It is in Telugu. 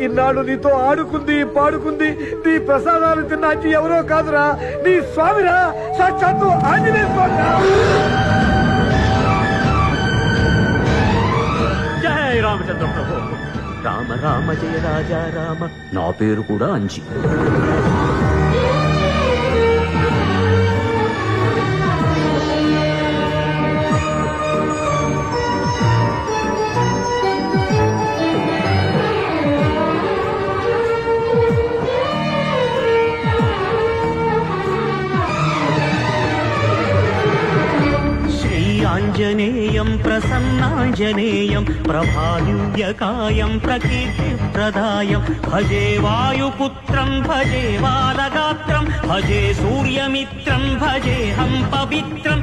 ఇన్నాళ్ళు నీతో ఆడుకుంది పాడుకుంది నీ ప్రసాదాలు తిన్నాచి ఎవరో కాదురా నీ స్వామిరా, సాక్షాత్తు ఆంజనేయ స్వామిరా. జయ రామచంద్ర ప్రభు. రామ రామ జయ రాజా రామ. నా పేరు కూడా అంజి. ఆంజనేయం ప్రసన్నాంజనేయం ప్రభాదివ్యకాయం ప్రకీర్తిప్రదాయం భజే వాయుపుత్రం భజే బాలగాత్రం భజే సూర్యమిత్రం భజేహం పవిత్రం